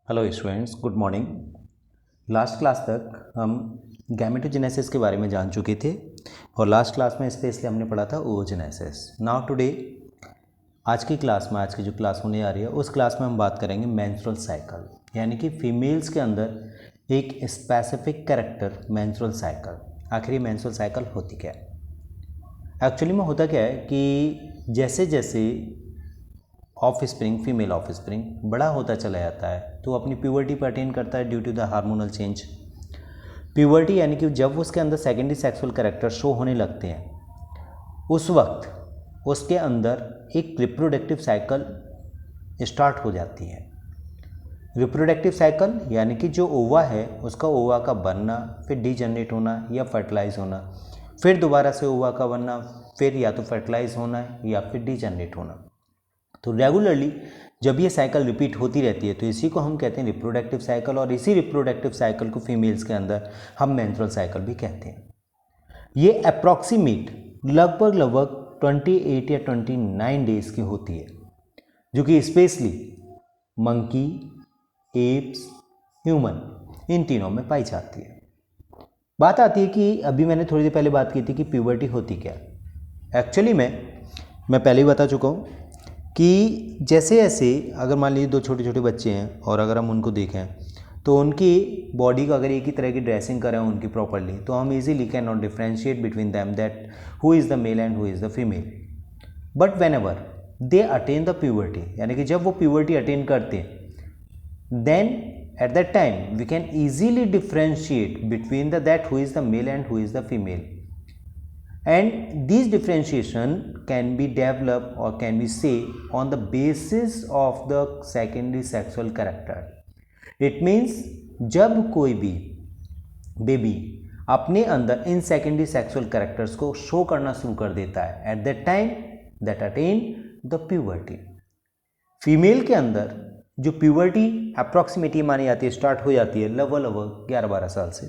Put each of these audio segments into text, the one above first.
Hello students, good morning. Last class तक हम gametogenesis के बारे में जान चुके थे और लास्ट क्लास में स्पेशली हमने पढ़ा था oogenesis। नाउ टुडे आज की क्लास में, आज की जो क्लास होने आ रही है उस क्लास में हम बात करेंगे मेंस्ट्रुअल साइकिल, यानी कि फीमेल्स के अंदर एक स्पेसिफिक कैरेक्टर मेंस्ट्रुअल साइकिल। आखिर ये मेंस्ट्रुअल साइकिल होती क्या है? एक्चुअली में होता क्या है कि जैसे जैसे of spring, female of spring बड़ा होता चला जाता है तो अपनी प्यूबर्टी पर अटेन करता है due to the hormonal change. Puberty यानी कि जब उसके अंदर सेकेंडरी सेक्सुअल कैरेक्टर शो होने लगते हैं उस वक्त उसके अंदर एक रिप्रोडक्टिव साइकिल स्टार्ट हो जाती है। रिप्रोडक्टिव साइकिल यानी कि जो ओवा है उसका ओवा का बनना, फिर डीजनरेट होना या फर्टिलाइज होना, फिर दोबारा से ओवा का बनना, फिर या तो फर्टिलाइज होना या फिर डीजनरेट होना। तो रेगुलरली जब ये साइकिल रिपीट होती रहती है तो इसी को हम कहते हैं रिप्रोडक्टिव साइकिल, और इसी रिप्रोडक्टिव साइकिल को फीमेल्स के अंदर हम मेंस्ट्रुअल साइकिल भी कहते हैं। ये अप्रॉक्सीमेट लगभग 28 या 29 डेज की होती है, जो कि specially monkey, apps, human in तीनों में पाई जाती है। बात आती है कि अभी मैंने थोड़ी देर पहले बात की थी कि प्यूबर्टी होती क्या। एक्चुअली मैं पहले ही बता चुका हूँ कि जैसे जैसे अगर मान लीजिए दो छोटे छोटे बच्चे हैं और अगर हम उनको देखें तो उनकी बॉडी को अगर एक ही तरह की ड्रेसिंग करें उनकी प्रॉपरली तो हम easily can not differentiate between them that who is the male and who is the female. But whenever they attain the puberty, यानी कि जब वो प्यूबर्टी अटेन करते हैं then at that time we can easily differentiate between the that who is the male and who is the female, and these differentiation can be developed or can be say on the basis of the secondary sexual character. It means जब कोई भी baby अपने अंदर in secondary sexual characters को show करना शुरू कर देता है eight that time that attain the puberty. Female के अंदर जो प्यूबर्टी अप्रॉक्सीमेटली मानी जाती है स्टार्ट हो जाती है लगभग 11-12 साल से,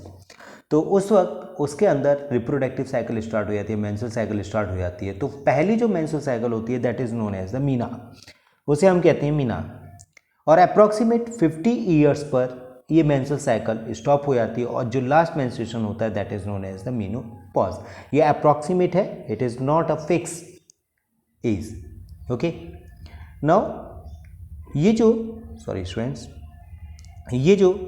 तो उस वक्त उसके अंदर रिप्रोडक्टिव साइकिल स्टार्ट हो जाती है, मेंस्ट्रुअल साइकिल स्टार्ट हो जाती है। तो पहली जो मेंस्ट्रुअल साइकिल होती है that is known as the मीना, उसे हम कहते हैं मीना। और अप्रॉक्सीमेट 50 ईयर्स पर ये मेंस्ट्रुअल साइकिल स्टॉप हो जाती है और जो लास्ट मेंस्ट्रुएशन होता है that is known as the menopause. ये अप्रॉक्सीमेट है, it is not a fix age. Okay, now ये जो स्टूडेंट्स, ये जो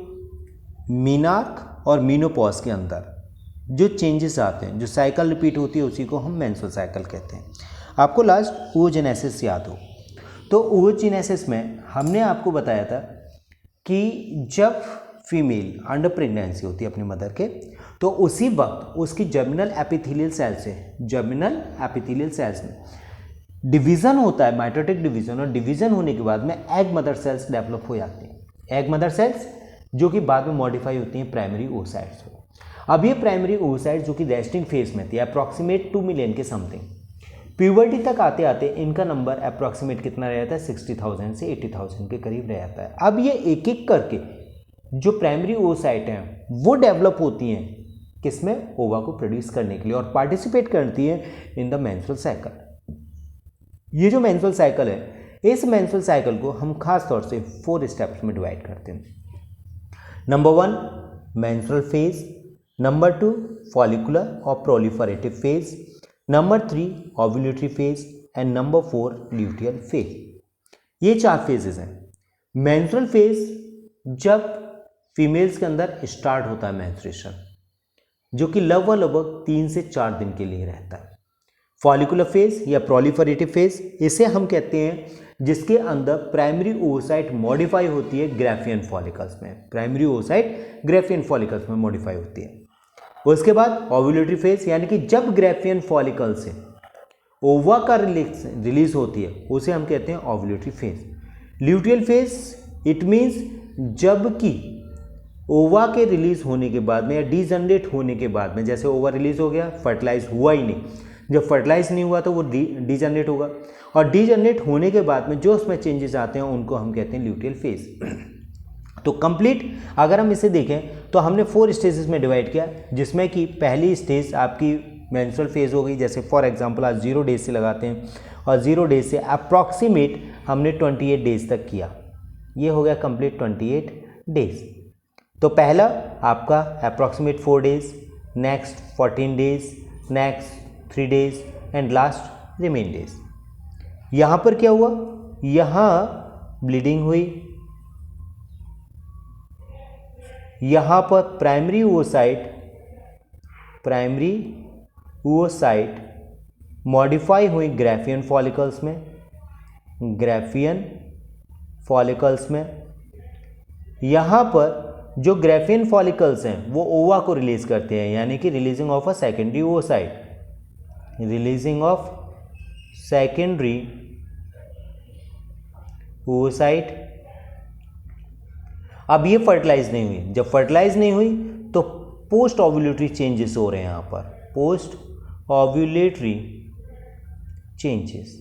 मीनार्क और मीनोपॉज के अंदर जो चेंजेस आते हैं, जो साइकिल रिपीट होती है उसी को हम मेंस्ट्रुअल साइकिल कहते हैं। आपको लास्ट oogenesis याद हो तो oogenesis में हमने आपको बताया था कि जब फीमेल अंडर प्रेगनेंसी होती है अपनी मदर के तो उसी वक्त उसकी जर्मिनल एपिथेलियल सेल से, जर्मिनल एपिथेलियल सेल्स में डिवीज़न होता है, माइटोटिक डिवीज़न, और डिवीज़न होने के बाद में एग मदर सेल्स डेवलप हो जाती हैं। एग मदर सेल्स जो कि बाद में मॉडिफाई होती हैं प्राइमरी oocytes में। अब ये प्राइमरी oocytes जो कि रेस्टिंग फेज में थी अप्रॉक्सीमेट 2 मिलियन के समथिंग, प्यूबर्टी तक आते आते इनका नंबर अप्रॉक्सीमेट कितना रह जाता है 60,000 से 80,000 के करीब रह जाता है। अब ये एक एक करके जो प्राइमरी oocyte हैं वो डेवलप होती हैं किसमें, ओवा को प्रोड्यूस करने के लिए, और पार्टिसिपेट करती है इन द मेंस्ट्रुअल साइकिल। ये जो मेंस्ट्रुअल साइकिल है, इस मेंस्ट्रुअल साइकिल को हम खास तौर से 4 स्टेप्स में डिवाइड करते हैं। Number 1 menstrual phase, number 2 follicular और proliferative phase, number 3 ovulatory phase and number 4 luteal phase. ये 4 फेजेस हैं। मेंस्ट्रुअल फेज जब फीमेल्स के अंदर स्टार्ट होता है मेंस्ट्रुएशन, जो कि लगभग 3 से 4 दिन के लिए रहता है। फॉलिकुलर फेज या प्रोलिफरेटिव फेज इसे हम कहते हैं जिसके अंदर प्राइमरी oocyte मॉडिफाई होती है ग्राफियन फॉलिकल्स में, प्राइमरी oocyte ग्राफियन फॉलिकल्स में मॉडिफाई होती है। उसके बाद ओव्यूलेटरी फेज यानी कि जब ग्राफियन फॉलिकल से ओवा का रिलीज होती है उसे हम कहते हैं ovulatory phase. Luteal phase it means जबकि ओवा के रिलीज होने के बाद में या डीजनरेट होने के बाद में, जैसे ओवा रिलीज हो गया, फर्टिलाइज हुआ ही नहीं, जब फर्टिलाइज नहीं हुआ तो वो डीजनरेट होगा, और डीजनरेट होने के बाद में जो उसमें चेंजेस आते हैं उनको हम कहते हैं ल्यूटियल फेज। तो कंप्लीट अगर हम इसे देखें तो हमने 4 स्टेजेस में डिवाइड किया, जिसमें कि पहली स्टेज आपकी मेंस्ट्रुअल फेज हो गई। जैसे फॉर एग्जांपल आज 0 डेज से लगाते हैं और 0 डेज से अप्रॉक्सीमेट हमने 28 डेज तक किया, ये हो गया कंप्लीट 28। डेज। तो पहला आपका approximate 4 days, next 14 days, next 3 days and last remain days. यहाँ पर क्या हुआ, यहाँ ब्लीडिंग हुई, यहाँ पर प्राइमरी oocyte मॉडिफाई हुई ग्राफियन फॉलिकल्स में। यहाँ पर जो ग्राफियन फॉलिकल्स हैं वो ओवा को रिलीज करते हैं, यानी कि releasing of a secondary oocyte। अब ये फर्टिलाइज नहीं हुई, जब फर्टिलाइज नहीं हुई तो पोस्ट ओव्यूलेटरी चेंजेस हो रहे हैं, यहाँ पर पोस्ट ओव्यूलेटरी चेंजेस।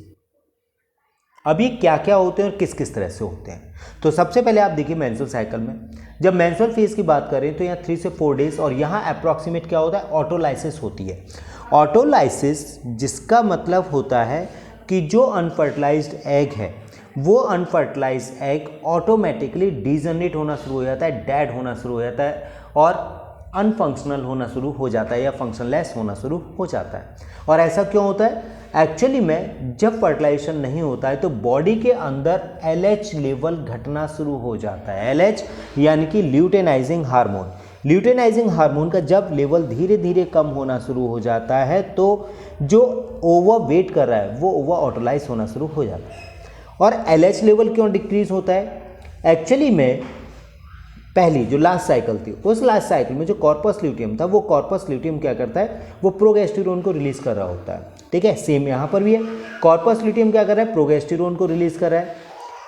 अब ये क्या क्या होते हैं और किस किस तरह से होते हैं। तो सबसे पहले आप देखिए मेंस्ट्रुअल साइकिल में, जब मेंस्ट्रुअल फेज की बात करें तो यहाँ 3 से 4 डेज, और यहाँ अप्रॉक्सीमेट क्या होता है, ऑटोलाइसिस होती है। ऑटोलाइसिस जिसका मतलब होता है कि जो अनफर्टिलाइज्ड एग है वो अनफर्टिलाइज्ड एग ऑटोमेटिकली डिजनरेट होना शुरू हो जाता है, डेड होना शुरू हो जाता है और अनफंक्शनल होना शुरू हो जाता है या फंक्शनलेस होना शुरू हो जाता है। और ऐसा क्यों होता है, एक्चुअली में जब फर्टिलाइजेशन नहीं होता है तो बॉडी के अंदर LH लेवल घटना शुरू हो जाता है। LH यानी कि ल्यूटेनाइजिंग हार्मोन। ल्यूटेनाइजिंग हार्मोन का जब लेवल धीरे धीरे कम होना शुरू हो जाता है तो जो ओवा वेट कर रहा है वो ओवा ऑटोलाइज होना शुरू हो जाता है। और LH लेवल क्यों डिक्रीज होता है, एक्चुअली में पहली जो लास्ट साइकिल थी, उस लास्ट साइकिल में जो कॉर्पस ल्यूटियम था, वो कॉर्पस ल्यूटियम क्या करता है, वो प्रोगेस्टेरोन को रिलीज कर रहा होता है। ठीक है, सेम यहाँ पर भी है, कॉर्पस ल्यूटियम क्या कर रहा है, प्रोगेस्टेरोन को रिलीज कर रहा है।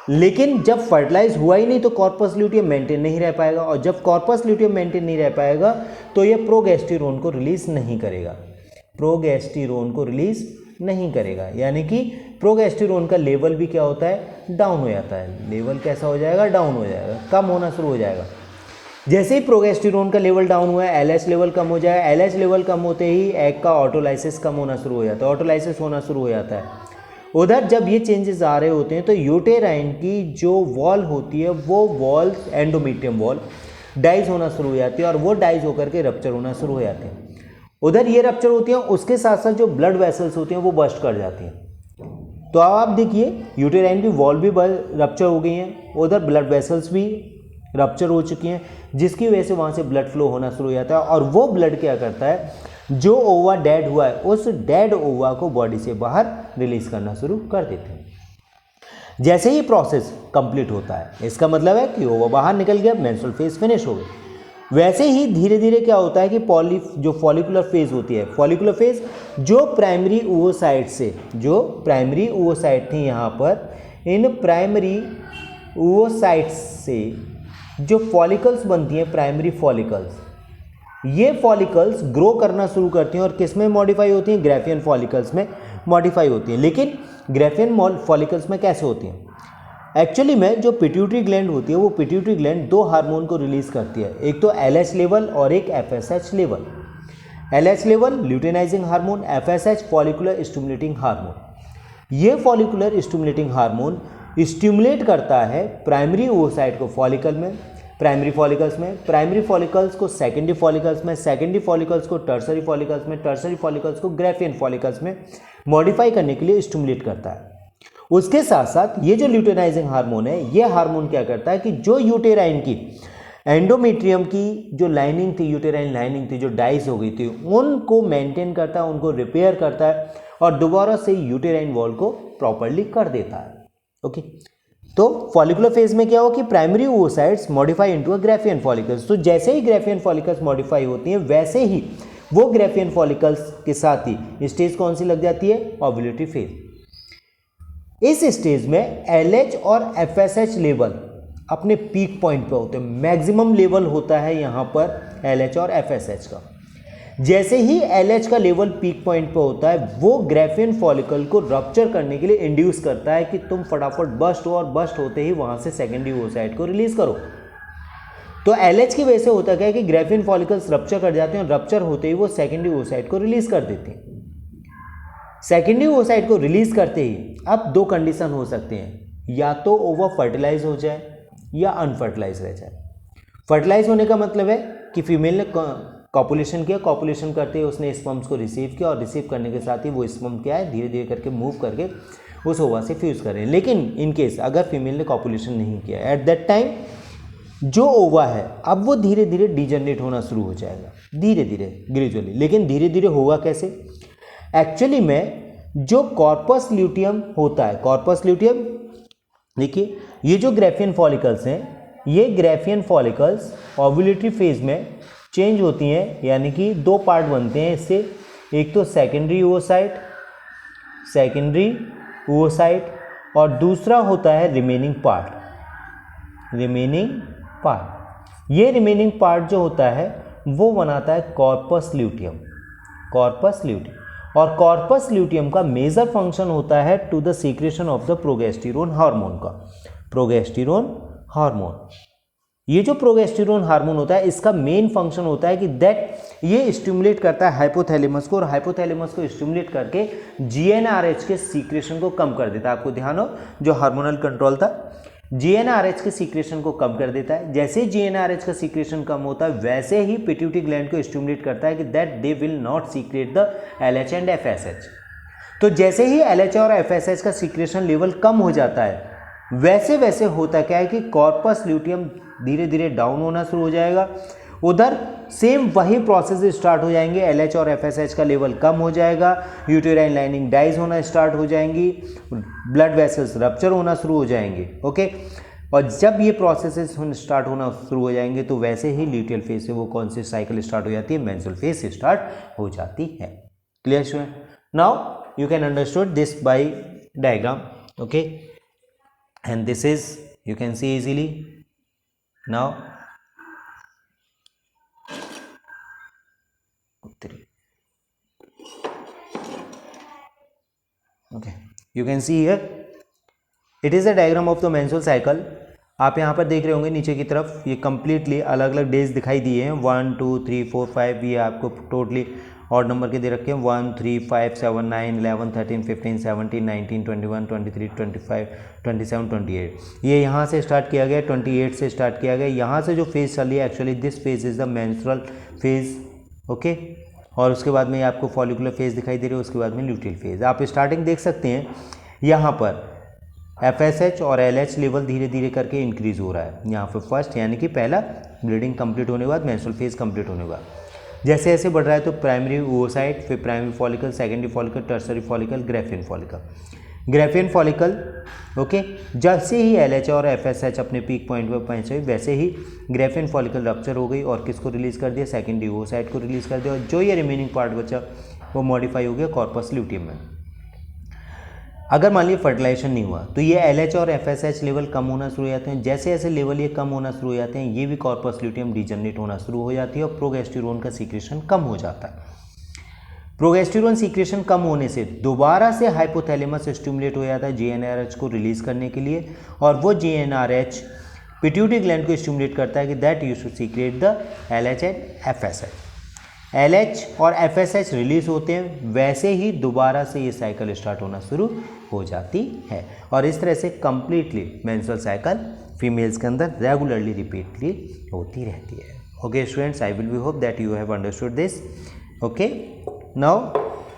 लेकिन जब फर्टिलाइज हुआ ही नहीं तो कॉर्पस ल्यूटियम मेंटेन नहीं रह पाएगा, और जब कॉर्पस ल्यूटियम मेंटेन नहीं रह पाएगा तो ये प्रोगेस्टेरोन को रिलीज नहीं करेगा, यानी कि प्रोगेस्टेरोन का लेवल भी क्या होता है, डाउन हो जाता है। लेवल कैसा हो जाएगा, डाउन हो जाएगा, कम होना शुरू हो जाएगा। जैसे ही प्रोगेस्टेरोन का लेवल डाउन हुआ है LH लेवल कम हो जाएगा। LH लेवल कम होते ही एग का ऑटोलाइसिस कम होना शुरू हो जाता है, ऑटोलाइसिस होना शुरू हो जाता है। उधर जब ये चेंजेस आ रहे होते हैं तो यूटेराइन की जो वॉल होती है वो वॉल, एंडोमेट्रियम वॉल डाइज होना शुरू हो जाती है, और वो डाइज होकर के रप्चर होना शुरू हो जाते हैं। उधर ये रप्चर होती है, उसके साथ साथ जो ब्लड वेसल्स होती हैं वो बस्ट कर जाती हैं। तो आप देखिए यूटेराइन की वॉल भी रप्चर हो गई हैं, उधर ब्लड वेसल्स भी रप्चर हो चुकी हैं, जिसकी वजह से वहाँ से ब्लड फ्लो होना शुरू हो जाता है। और वो ब्लड क्या करता है, जो ओवा डेड हुआ है उस डेड ओवा को बॉडी से बाहर रिलीज करना शुरू कर देते हैं। जैसे ही प्रोसेस कंप्लीट होता है, इसका मतलब है कि ओवा बाहर निकल गया, मेंस्ट्रुअल फेज फिनिश हो गई। वैसे ही धीरे धीरे क्या होता है कि जो फॉलिकुलर फेज होती है, फॉलिकुलर फेज जो प्राइमरी oocyte थी यहाँ पर, इन प्राइमरी oocyte से जो फॉलिकल्स बनती हैं, प्राइमरी फॉलिकल्स, ये फॉलिकल्स ग्रो करना शुरू करती हैं और किस में मॉडिफाई होती हैं, ग्राफियन फॉलिकल्स में मॉडिफाई होती हैं। लेकिन ग्राफियन फॉलिकल्स में कैसे होती हैं, एक्चुअली में जो पिट्यूटरी ग्लैंड होती है वो पिट्यूटरी ग्लैंड 2 हार्मोन को रिलीज करती है, एक तो LH लेवल और एक FSH level. LH level luteinising hormone, FSH follicular stimulating hormone. ये फॉलिकुलर स्टिमुलेटिंग हार्मोन स्टिमुलेट करता है प्राइमरी oocyte को फॉलिकल में, प्राइमरी फॉलिकल्स में, प्राइमरी फॉलिकल्स को सेकेंडरी फॉलिकल्स में, सेकेंडरी फॉलिकल्स को टर्सरी फॉलिकल्स में, टर्सरी फॉलिकल्स को ग्राफियन फॉलिकल्स में मॉडिफाई करने के लिए स्टिमुलेट करता है। उसके साथ साथ ये जो ल्यूटेनाइजिंग हार्मोन है, ये हार्मोन क्या करता है कि जो यूटेराइन की एंडोमेट्रियम की जो लाइनिंग थी, यूटेराइन लाइनिंग थी जो डाइज हो गई थी, उनको मेंटेन करता है, उनको रिपेयर करता है और दोबारा से यूटेराइन वॉल को प्रॉपर्ली कर देता है। ओके, तो फॉलिकुलर फेज में क्या हो कि primary oocytes modify into a Graafian follicles. तो जैसे ही ग्राफियन फॉलिकल्स मॉडिफाई होती हैं, वैसे ही वो ग्राफियन फॉलिकल्स के साथ ही स्टेज कौन सी लग जाती है, ओव्यूलेटरी फेज। इस स्टेज में LH और FSH लेवल अपने पीक पॉइंट पे होते हैं, मैक्सिमम लेवल होता है यहाँ पर LH और FSH का। जैसे ही LH का लेवल पीक पॉइंट पे होता है, वो ग्राफियन फॉलिकल को रप्चर करने के लिए इंड्यूस करता है कि तुम फटाफट बस्ट हो, और बस्ट होते ही वहाँ से सेकेंडरी oocyte को रिलीज करो। तो LH की वजह से होता क्या है कि ग्राफियन फॉलिकल्स रप्चर कर जाते हैं, और रप्चर होते ही वो सेकेंडरी oocyte को रिलीज कर देते हैं। सेकेंडरी oocyte को रिलीज करते ही अब 2 कंडीशन हो सकते हैं, या तो ओवा फर्टिलाइज हो जाए या अनफर्टिलाइज रह जाए। फर्टिलाइज होने का मतलब है कि फीमेल ने कॉपुलेशन किया, कॉपुलेशन करते ही उसने स्पर्म्स को रिसीव किया और रिसीव करने के साथ ही वो स्पर्म क्या है धीरे धीरे करके मूव करके उस ओवा से फ्यूज कर रहे हैं। लेकिन इन केस अगर फीमेल ने कॉपुलेशन नहीं किया एट दैट टाइम जो ओवा है अब वो धीरे धीरे डिजनरेट होना शुरू हो जाएगा, धीरे धीरे ग्रेजुअली। लेकिन धीरे धीरे होगा कैसे? एक्चुअली में जो कॉर्पस ल्यूटियम होता है, कॉर्पस ल्यूटियम देखिए ये जो ग्राफियन फॉलिकल्स हैं, ये ग्राफियन फॉलिकल्स ओव्यूलेटरी फेज में चेंज होती हैं, यानी कि दो पार्ट बनते हैं इससे, एक तो सेकेंडरी oocyte और दूसरा होता है रिमेनिंग पार्ट। ये रिमेनिंग पार्ट जो होता है वो बनाता है कॉर्पस ल्यूटियम। और कॉर्पस ल्यूटियम का मेजर फंक्शन होता है to the secretion of the progesterone hormone का। प्रोगेस्टेरोन हार्मोन, ये जो प्रोगेस्टेरोन हार्मोन होता है इसका मेन फंक्शन होता है कि दैट ये स्टिमुलेट करता है हाइपोथैलेमस को, और हाइपोथैलेमस को स्टिमुलेट करके जीएनआरएच के सीक्रेशन को कम कर देता है। आपको ध्यान हो जो हार्मोनल कंट्रोल था, जीएनआरएच के सीक्रेशन को कम कर देता है। जैसे जीएनआरएच का सीक्रेशन कम होता है वैसे ही पिट्यूटरी ग्लैंड को स्टिमुलेट करता है कि that they will not secret the LH and FSH. तो जैसे ही एलएच और एफएसएच का सीक्रेशन लेवल कम हो जाता है वैसे वैसे होता क्या है कि कॉर्पस ल्यूटियम धीरे धीरे डाउन होना शुरू हो जाएगा। उधर सेम वही प्रोसेस स्टार्ट हो जाएंगे, एलएच और एफएसएच का लेवल कम हो जाएगा, यूटेराइन लाइनिंग डाइज होना स्टार्ट हो जाएंगी, ब्लड वेसल्स रप्चर होना शुरू हो जाएंगे। ओके, और जब ये प्रोसेसेस स्टार्ट होना शुरू हो जाएंगे तो वैसे ही ल्यूटियल फेज से वो कौन सी साइकिल स्टार्ट हो जाती है? मेंस्ट्रुअल फेज से स्टार्ट हो जाती है। Clear student? Now you can understood this by diagram. Okay, and this is you can see easily now. Okay, you can see here it is a diagram of the menstrual cycle. आप यहाँ पर देख रहे होंगे नीचे की तरफ ये कंप्लीटली अलग अलग डेज दिखाई दिए हैं, 1 2 3 4 5, ये आपको टोटली और नंबर के दे रखे हैं 1 3 5 7 9 11 13 15 17 19 21 23 25 27 28। ये यहाँ से स्टार्ट किया गया, 28 से स्टार्ट किया गया। यहाँ से जो फेज चल रही है actually this phase is the menstrual phase. Okay, और उसके बाद में आपको फॉलिकुलर फेज दिखाई दे रही है, उसके बाद में ल्यूटियल फेज। आप स्टार्टिंग देख सकते हैं यहाँ पर एफएसएच और एलएच लेवल धीरे धीरे करके इंक्रीज हो रहा है। यहाँ पर फर्स्ट यानी कि पहला ब्लीडिंग कंप्लीट होने के बाद, मेंस्ट्रुअल फेज कंप्लीट होने के बाद जैसे जैसे बढ़ रहा है तो प्राइमरी oocyte, फिर primary follicle, secondary follicle, tertiary follicle, Graafian follicle. Okay, जैसे ही एलएच और एफएसएच अपने पीक पॉइंट पर पहुंचे वैसे ही ग्राफियन फॉलिकल रप्चर हो गई और किसको रिलीज कर दिया? सेकेंडरी oocyte को रिलीज कर दिया, और जो ये रिमेनिंग पार्ट बचा वो मॉडिफाई हो गया कॉर्पस ल्यूटियम में। अगर मान लीजिए फर्टिलाइजेशन नहीं हुआ तो ये एलएच और एफएसएच लेवल कम होना शुरू हो जाते हैं। जैसे जैसे लेवल ये कम होना शुरू हो जाते हैं ये भी कॉर्पस ल्यूटियम डिजनरेट होना शुरू हो जाती है और प्रोगेस्टेरोन का सीक्रेशन कम हो जाता है। प्रोगेस्टेरोन सीक्रेशन कम होने से दोबारा से हाइपोथैलेमस स्टिमुलेट हो जाता है जीएनआरएच को रिलीज करने के लिए, और वो जीएनआरएच पिट्यूटरी ग्लैंड को स्टिमुलेट करता है कि that you should secret the LH and FSH. LH और एफएसएच रिलीज होते हैं वैसे ही दोबारा से ये साइकिल स्टार्ट होना शुरू हो जाती है, और इस तरह से कंप्लीटली मेंस्ट्रुअल साइकिल फीमेल्स के अंदर रेगुलरली रिपीटली होती रहती है। Okay students, I will be hope that you have understood this. Okay, now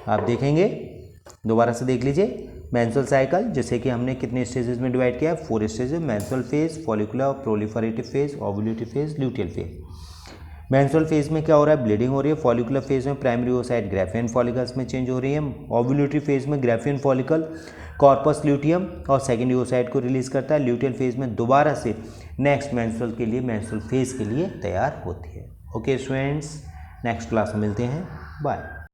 आप देखेंगे, दोबारा से देख लीजिए मेंस्ट्रुअल साइकिल, जैसे कि हमने कितने स्टेजेस में डिवाइड किया है? 4 stages, menstrual phase, follicular proliferative phase, ovulatory phase, luteal phase. Menstrual phase में क्या हो रहा है? ब्लीडिंग हो रही है। फॉलिकुलर फेज में प्राइमरी oocyte ग्राफियन फॉलिकल्स में चेंज हो रही है। ओव्यूलेटरी फेज में ग्राफियन फॉलिकल कॉर्पस ल्यूटियम और सेकेंडरी oocyte को रिलीज करता है। ल्यूटियल फेज में दोबारा से नेक्स्ट मेंस्ट्रुअल के लिए, मेंस्ट्रुअल फेज के लिए तैयार होती है। ओके स्टूडेंट्स, नेक्स्ट क्लास में मिलते हैं, बाय।